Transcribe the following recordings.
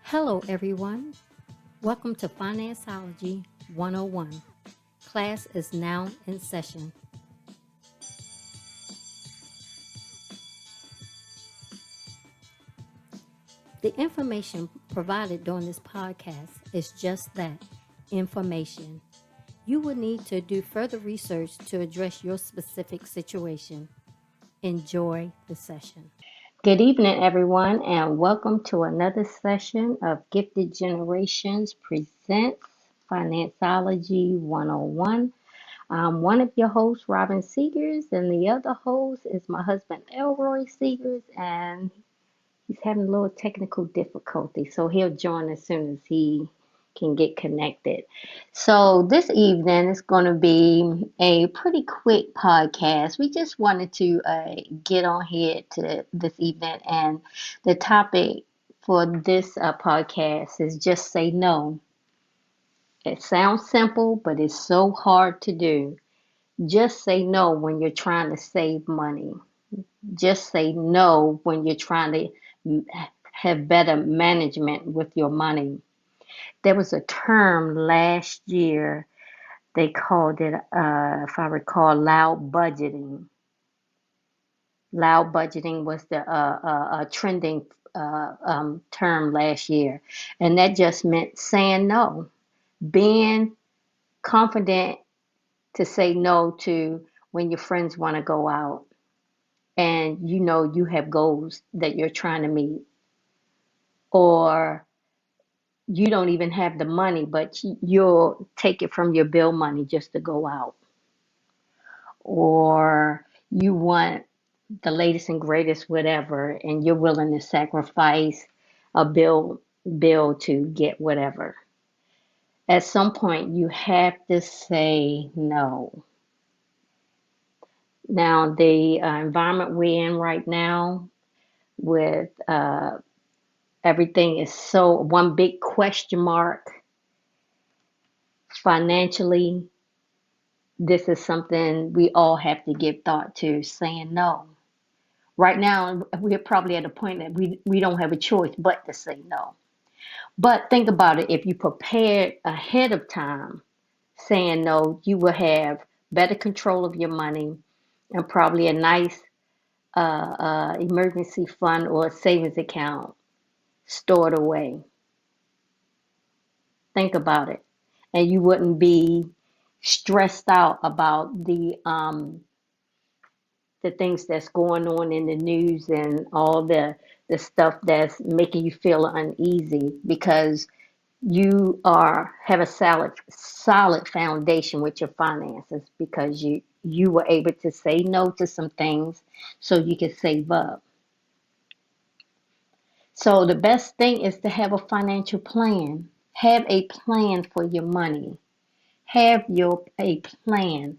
Hello, everyone. Welcome to FinanceOlogy 101. Class is now in session. The information provided during this podcast is just that, information. You will need to do further research to address your specific situation. Enjoy the session. Good evening, everyone, and welcome to another session of Gifted Generations Presents FinanceOlogy 101. I'm one of your hosts, Robin Seegars, and the other host is my husband, Elroy Seegars, and he's having a little technical difficulty, so he'll join as soon as he can get connected. So this evening is going to be a pretty quick podcast. We just wanted to get on here to this evening, and the topic for this podcast is just say no. It sounds simple, but it's so hard to do. Just say no when you're trying to save money. Just say no when you're trying to have better management with your money. There was a term last year, they called it, if I recall, loud budgeting. Loud budgeting was the trending term last year. And that just meant saying no, being confident to say no to when your friends want to go out and you know you have goals that you're trying to meet, or you don't even have the money, but you'll take it from your bill money just to go out, or you want the latest and greatest whatever, and you're willing to sacrifice a bill to get whatever. At some point, you have to say no. Now, the environment we're in right now, with everything is so one big question mark financially, this is something we all have to give thought to, saying no. Right now, we're probably at a point that we don't have a choice but to say no. But think about it, if you prepared ahead of time saying no, you will have better control of your money and probably a nice emergency fund or a savings account stored away. Think about it. And you wouldn't be stressed out about the things that's going on in the news and all the stuff that's making you feel uneasy, because you have a solid foundation with your finances, because you were able to say no to some things so you can save up. So the best thing is to have a financial plan. Have a plan for your money. Have a plan.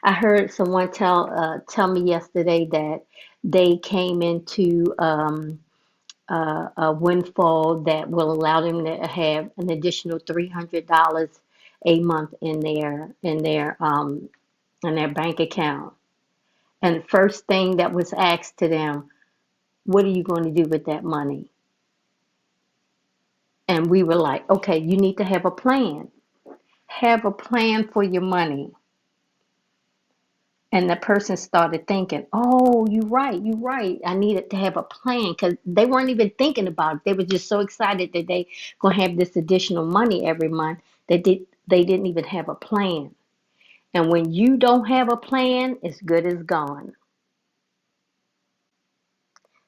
I heard someone tell me yesterday that they came into a windfall that will allow them to have an additional $300 a month in their bank account. And the first thing that was asked to them, what are you going to do with that money? And we were like, okay, you need to have a plan. Have a plan for your money. And the person started thinking, oh, you're right. I needed to have a plan, because they weren't even thinking about it. They were just so excited that they going to have this additional money every month that they didn't even have a plan. And when you don't have a plan, it's good as gone.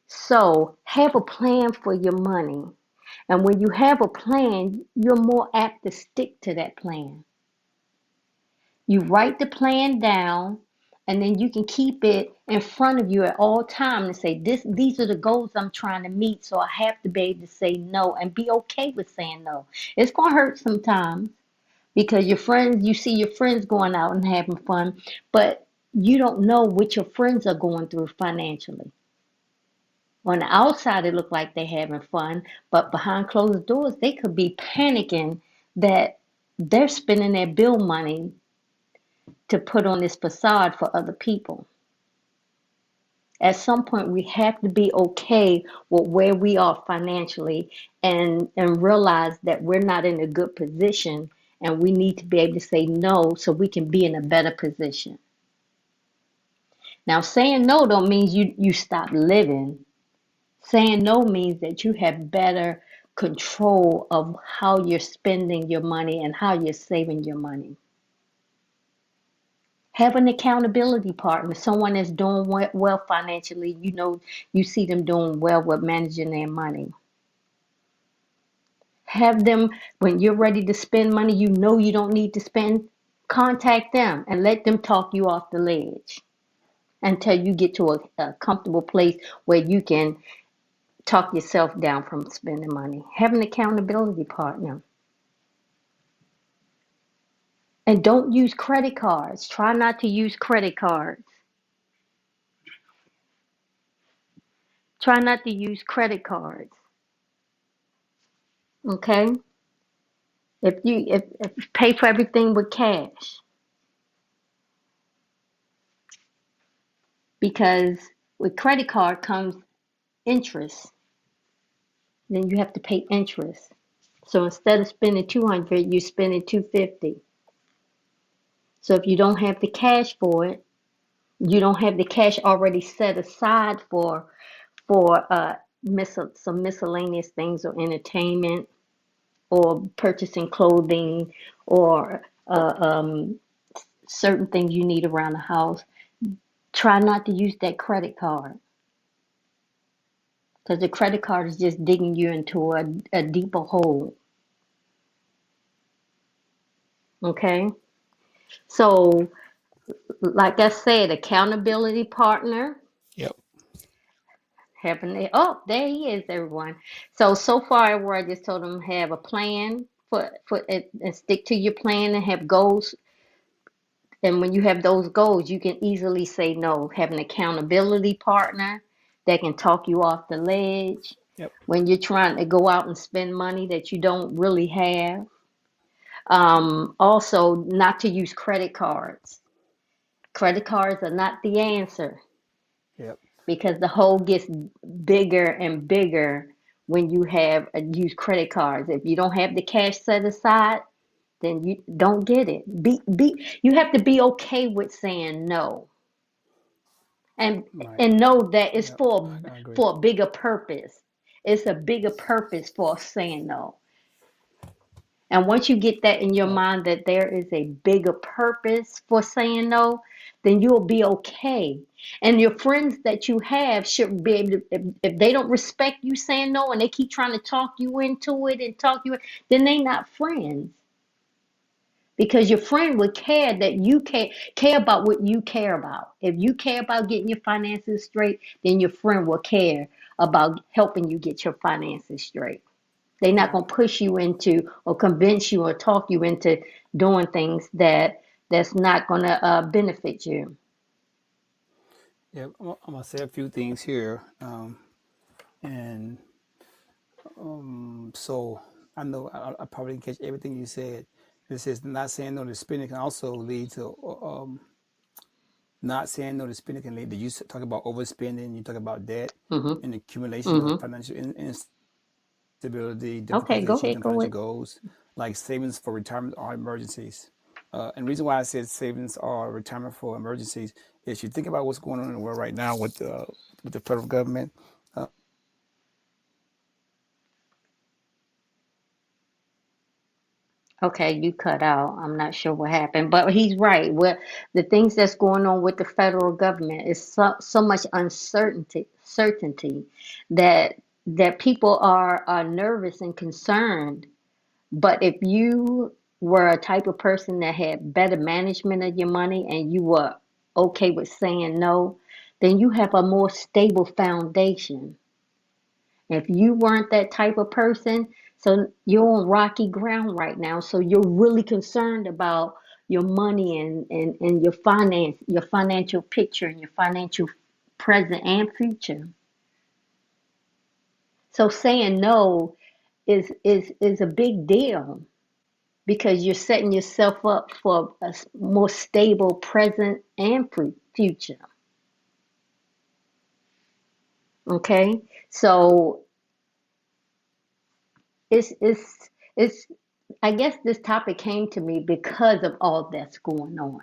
So have a plan for your money. And when you have a plan, you're more apt to stick to that plan. You write the plan down, and then you can keep it in front of you at all times and say, these are the goals I'm trying to meet, so I have to be able to say no and be okay with saying no. It's going to hurt sometimes, because you see your friends going out and having fun, but you don't know what your friends are going through financially. On the outside, it look like they're having fun, but behind closed doors, they could be panicking that they're spending their bill money to put on this facade for other people. At some point, we have to be okay with where we are financially and realize that we're not in a good position and we need to be able to say no so we can be in a better position. Now, saying no don't mean you stop living. Saying no means that you have better control of how you're spending your money and how you're saving your money. Have an accountability partner, someone that's doing well financially. You know, you see them doing well with managing their money. Have them, when you're ready to spend money, you know you don't need to spend, contact them and let them talk you off the ledge until you get to a comfortable place where you can talk yourself down from spending money. Have an accountability partner. And don't use credit cards. Try not to use credit cards. Try not to use credit cards. Okay? If you pay for everything with cash, because with credit card comes interest, then you have to pay interest. So instead of spending 200, you're spending 250. So if you don't have the cash for it, you don't have the cash already set aside for some miscellaneous things or entertainment or purchasing clothing or certain things you need around the house. Try not to use that credit card because the credit card is just digging you into a deeper hole. Okay? So, like I said, accountability partner. Yep. Oh, there he is, everyone. So far, where I just told them have a plan for it and stick to your plan and have goals. And when you have those goals, you can easily say no. Have an accountability partner that can talk you off the ledge Yep. when you're trying to go out and spend money that you don't really have. Also, not to use credit cards. Credit cards are not the answer Yep. because the hole gets bigger and bigger when you have use credit cards. If you don't have the cash set aside, then you don't get it. You have to be okay with saying no. And Right. and know that it's Yep. I agree. for a bigger purpose. It's a bigger purpose for saying no. And once you get that in your Yep. mind that there is a bigger purpose for saying no, then you'll be okay. And your friends that you have should be able to, if they don't respect you saying no and they keep trying to talk you into it and talk you, then they not friends. Because your friend would care that you care about what you care about. If you care about getting your finances straight, then your friend will care about helping you get your finances straight. They're not Right. going to push you into or convince you or talk you into doing things that's not going to benefit you. Yeah, I'm gonna say a few things here, and so I know I probably didn't catch everything you said. This is not saying no to spending can also lead to not saying no to spending can lead to you talk about overspending. You talk about debt Hmm. and accumulation of Hmm. financial instability, Okay, difficulty go ahead, achieving go financial ahead. goals, like savings for retirement or emergencies. And the reason why I said savings or retirement for emergencies is you think about what's going on in the world right now with the federal government. Okay, you cut out. I'm not sure what happened, but he's right. What the things that's going on with the federal government is so much certainty that people are nervous and concerned. But if you were a type of person that had better management of your money and you were okay with saying no, then you have a more stable foundation. If you weren't that type of person, so you're on rocky ground right now. So you're really concerned about your money and your financial picture and your financial present and future. So saying no is a big deal because you're setting yourself up for more stable present and future. Okay, so it's I guess this topic came to me because of all that's going on.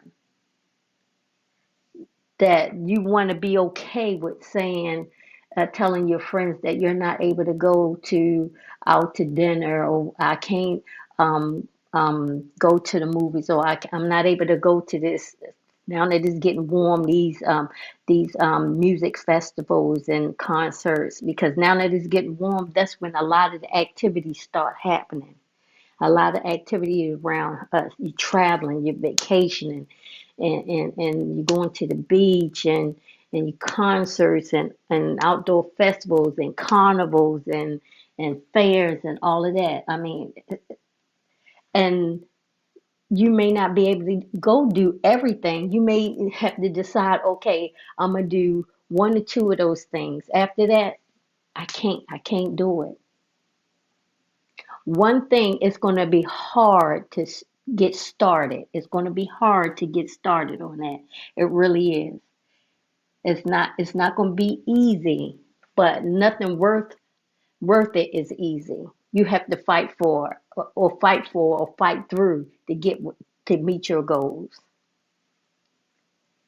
That you want to be okay with saying, telling your friends that you're not able to go to out to dinner, or I can't go to the movies, or I'm not able to go to this. Now that it's getting warm, these music festivals and concerts, because now that it's getting warm, that's when a lot of the activities start happening. A lot of activity around us. You're traveling, you're vacationing, and you're going to the beach, and your concerts, and outdoor festivals and carnivals and fairs and all of that. I mean, and you may not be able to go do everything. You may have to decide, okay, I'm gonna do one or two of those things. After that, I can't do it. One thing is going to be hard to get started. It's going to be hard to get started on that. It really is. It's not going to be easy, but nothing worth it is easy. You have to fight for, or fight through to to meet your goals.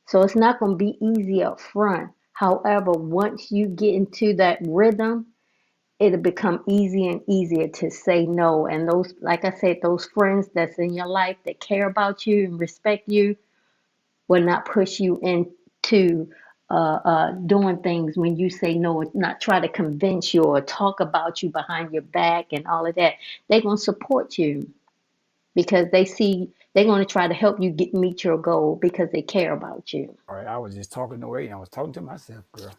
So it's not going to be easy up front. However, once you get into that rhythm, it'll become easier and easier to say no. And those, like I said, those friends that's in your life that care about you and respect you will not push you into doing things when you say no, or not try to convince you or talk about you behind your back and all of that. They're going to support you because they see they're going to try to help you meet your goal because they care about you. All right, I was just talking away and I was talking to myself, girl.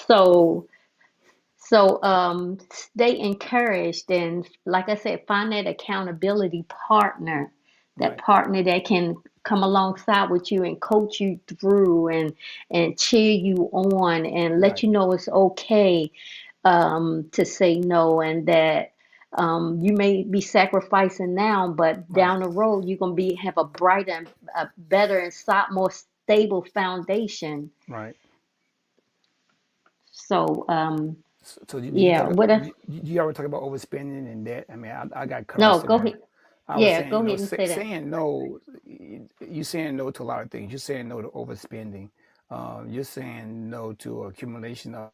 So stay encouraged, and like I said, find that accountability partner, that Right, partner that can come alongside with you and coach you through and cheer you on and let right, you know it's okay to say no, and that you may be sacrificing now, but right, down the road you're gonna be have a brighter, a better, and more stable foundation. right. So So did you yeah, talk? what else? You already talk about overspending and debt? I mean, I got cut off No, go somewhere. ahead. I was Yeah, saying, go ahead and say that. saying no. You saying no to a lot of things. You're saying no to overspending. You're saying no to accumulation of.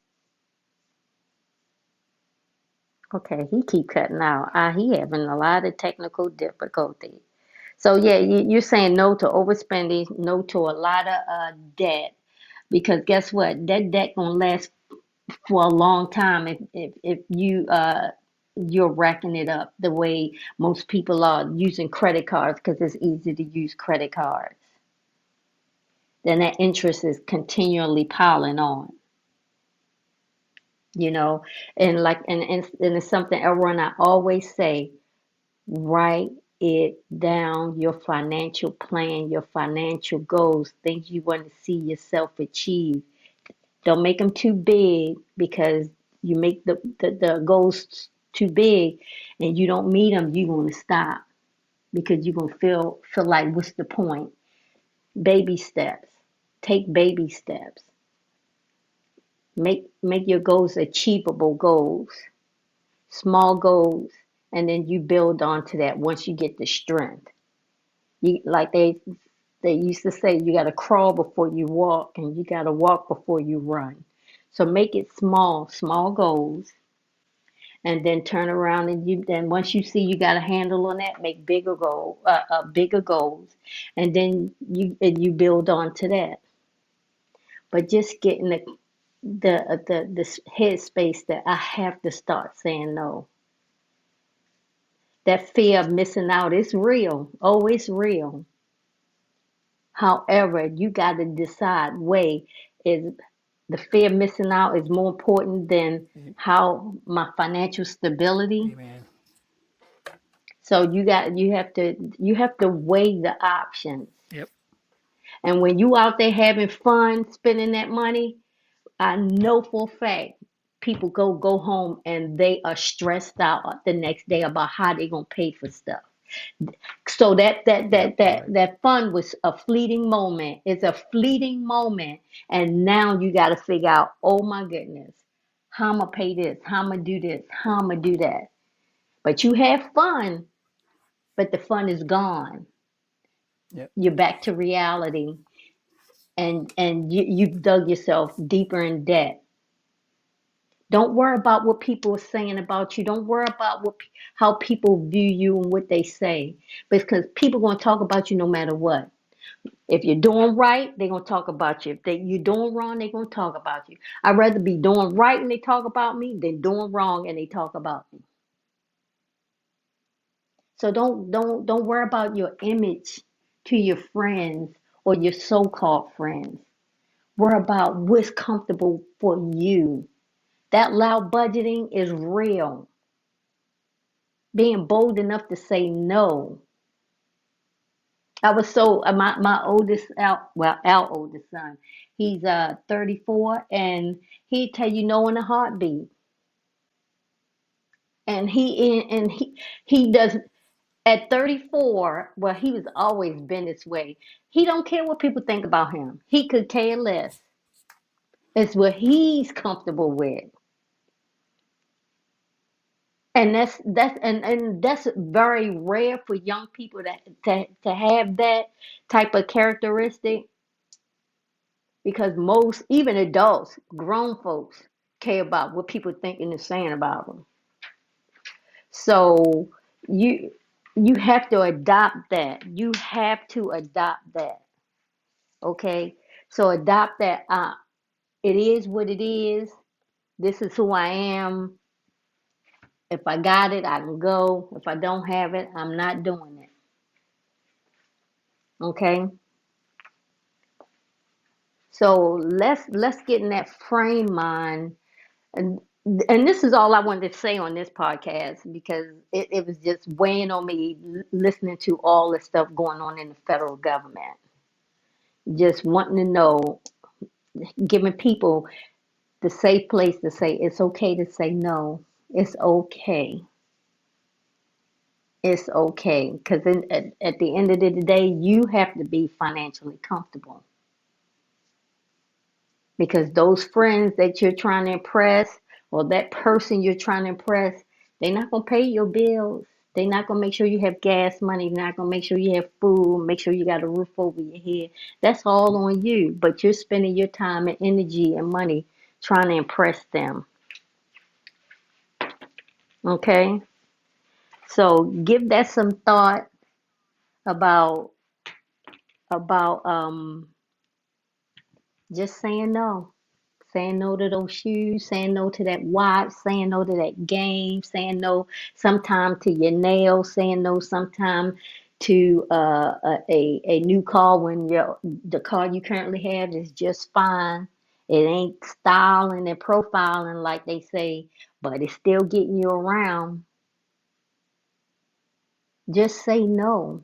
Okay, he keep cutting out. He having a lot of technical difficulty. So yeah, you're saying no to overspending, no to a lot of debt, because guess what? That debt gonna last for a long time if you're racking it up the way most people are using credit cards because it's easy to use credit cards. Then that interest is continually piling on, you know, and like and it's something everyone I always say. Write it down, your financial plan, your financial goals, things you want to see yourself achieve. Don't make them too big, because you make the goals too big and you don't meet them, you're going to stop because you're going to feel like, what's the point? Baby steps. Take baby steps. Make your goals achievable goals, small goals, and then you build onto that once you get the strength. You like they used to say, you got to crawl before you walk, and you got to walk before you run. So make it small, small goals, and then turn around and you then once you see you got a handle on that, make bigger goals, and then you build on to that. But just getting the headspace that I have to start saying no. That fear of missing out is real. Oh, it's real. However, you got to decide, wait, is the fear of missing out is more important than how my financial stability. Amen. So you have to weigh the options. Yep. And when you out there having fun spending that money, I know for a fact people go home and they are stressed out the next day about how they gonna pay for stuff. So Yep. You're right. that fun was a fleeting moment. It's a fleeting moment. And now you got to figure out, oh my goodness, how I'm going to pay this, how I'm going to do this, how I'm going to do that. But you have fun, but the fun is gone. Yep. You're back to reality, and you've dug yourself deeper in debt. Don't worry about what people are saying about you. Don't worry about how people view you and what they say, because people are going to talk about you no matter what. If you're doing right, they're going to talk about you. If you're doing wrong, they're going to talk about you. I'd rather be doing right and they talk about me than doing wrong and they talk about me. So don't worry about your image to your friends or your so-called friends. Worry about what's comfortable for you. That loud budgeting is real. Being bold enough to say no. I was so my oldest our oldest son, he's 34, and he tell you no in a heartbeat. And he does at 34. Well, he was always been this way. He don't care what people think about him. He could care less. It's what he's comfortable with. And that's very rare for young people to have that type of characteristic, because most, even adults, grown folks, care about what people thinking and saying about them. So you you have to adopt that. You have to adopt that. Okay? So adopt that. It is what it is. This is who I am. If I got it, I can go. If I don't have it, I'm not doing it. Okay? So let's get in that frame mind. And and this is all I wanted to say on this podcast, because it was just weighing on me listening to all the stuff going on in the federal government. Just wanting to know, giving people the safe place to say it's okay to say no. It's okay. It's okay. Because at the end of the day, you have to be financially comfortable. Because those friends that you're trying to impress, or that person you're trying to impress, they're not going to pay your bills. They're not going to make sure you have gas money. They're not going to make sure you have food, make sure you got a roof over your head. That's all on you. But you're spending your time and energy and money trying to impress them. Okay? So give that some thought about about just saying no. Saying no to those shoes, saying no to that watch, saying no to that game, saying no sometime to your nails, saying no sometime to a new car when the car you currently have is just fine. It ain't styling and profiling like they say, but it's still getting you around. Just say no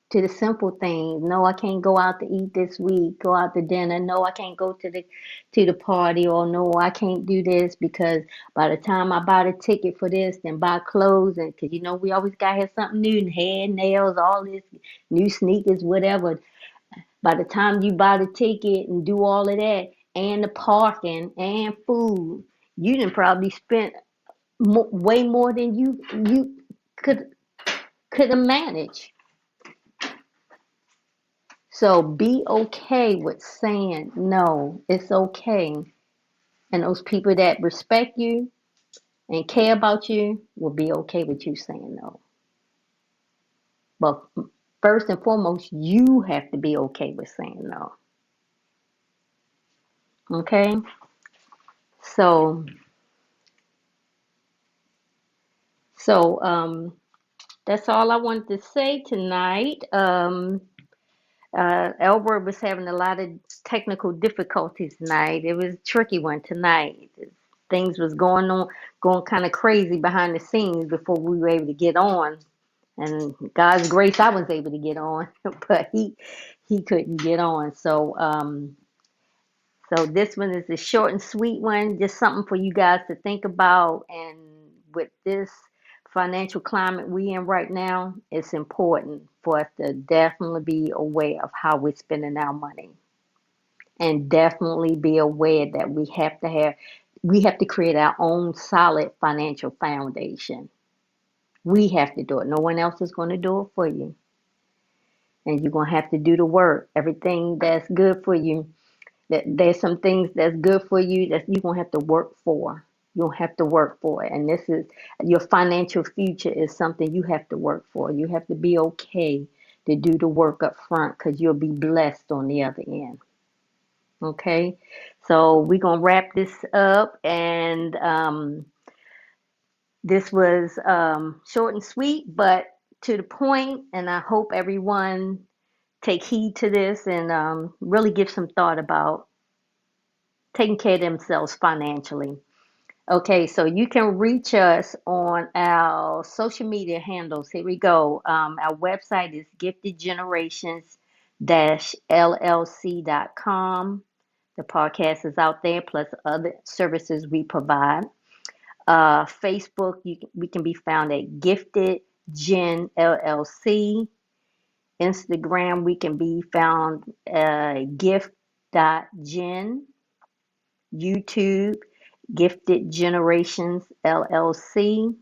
to the simple things. No, I can't go out to eat this week, go out to dinner. No, I can't go to the party, or no, I can't do this because by the time I buy the ticket for this, then buy clothes, and because we always gotta have something new, and hair, nails, all this, new sneakers, whatever. By the time you buy the ticket and do all of that, and the parking and food, you done probably spent way more than you could could have managed. So be okay with saying no. It's okay. And those people that respect you and care about you will be okay with you saying no. But first and foremost, you have to be okay with saying no. Okay? So so that's all I wanted to say tonight. Elroy was having a lot of technical difficulties tonight. It was a tricky one tonight. Things was going kind of crazy behind the scenes before we were able to get on. And God's grace, I was able to get on, but he couldn't get on. So this one is a short and sweet one, just something for you guys to think about. And with this financial climate we in right now, it's important for us to definitely be aware of how we're spending our money, and definitely be aware that we have to create our own solid financial foundation. We have to do it. No one else is going to do it for you. And you're going to have to do the work. Everything that's good for you, there's some things that's good for you that you're going to have to work for. You'll have to work for it. And this is your financial future is something you have to work for. You have to be okay to do the work up front, because you'll be blessed on the other end. Okay, so we're going to wrap this up. And this was short and sweet, but to the point. And I hope everyone take heed to this and really give some thought about taking care of themselves financially. Okay, so you can reach us on our social media handles. Here we go. Our website is giftedgenerations-llc.com. The podcast is out there, plus other services we provide. Facebook, we can be found at Gifted Gen LLC. Instagram, we can be found gift.gen. YouTube, Gifted Generations LLC.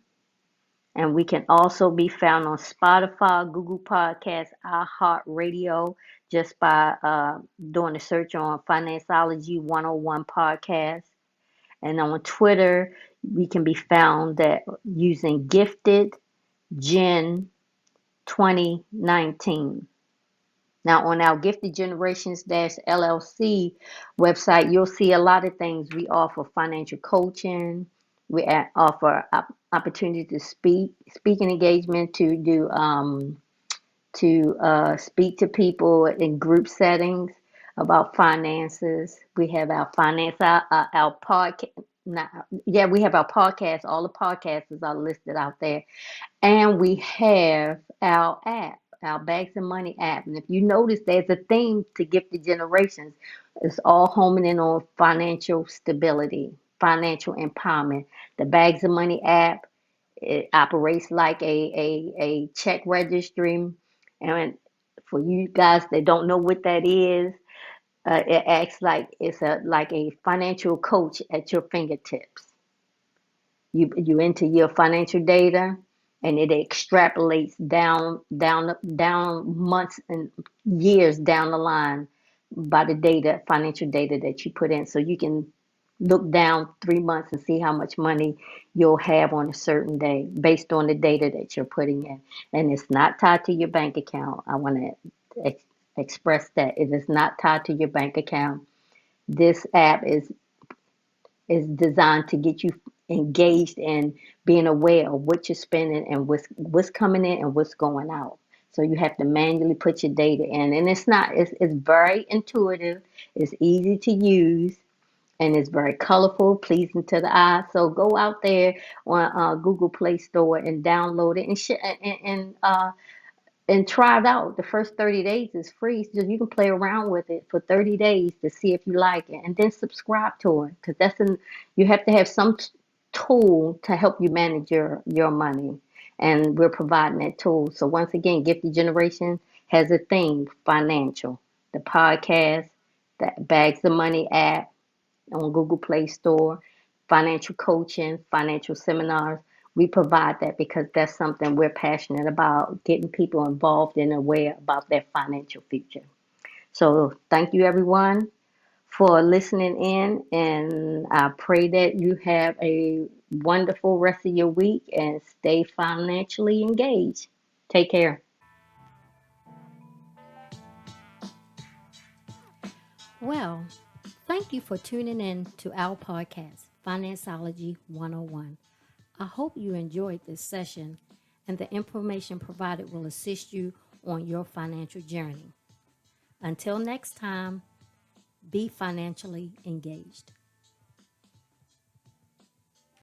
And we can also be found on Spotify, Google Podcasts, iHeartRadio, just by doing a search on FinanceOlogy 101 podcast. And on Twitter, we can be found using Gifted Gen 2019. Now, on our Gifted Generations-LLC website, you'll see a lot of things. We offer financial coaching. We offer opportunity to speaking engagement, to speak to people in group settings about finances. We have our our podcast. We have our podcast. All the podcasts are listed out there. And we have our app, our Bags of Money app. And if you notice, there's a theme to Gifted Generations. It's all homing in on financial stability, financial empowerment. The Bags of Money app, it operates like a check registry. And for you guys that don't know what that is, it acts like it's like a financial coach at your fingertips. You enter your financial data, and it extrapolates down months and years down the line by the financial data that you put in. So you can look down 3 months and see how much money you'll have on a certain day based on the data that you're putting in. And it's not tied to your bank account. I want to express that it is not tied to your bank account. This app is designed to get you engaged in being aware of what you're spending and what's coming in and what's going out. So you have to manually put your data in, and it's very intuitive, it's easy to use, and it's very colorful, pleasing to the eye. So go out there on Google Play Store and download it and try it out. The first 30 days is free, so you can play around with it for 30 days to see if you like it, and then subscribe to it, because you have to have some tool to help you manage your money, and we're providing that tool. So once again, Gifted Generation has a theme: financial. The podcast, the Bags of Money app on Google Play Store, financial coaching, financial seminars. We provide that because that's something we're passionate about, getting people involved and aware about their financial future. So thank you, everyone, for listening in, and I pray that you have a wonderful rest of your week and stay financially engaged. Take care. Well, thank you for tuning in to our podcast, FinanceOlogy 101. I hope you enjoyed this session and the information provided will assist you on your financial journey. Until next time, be financially engaged.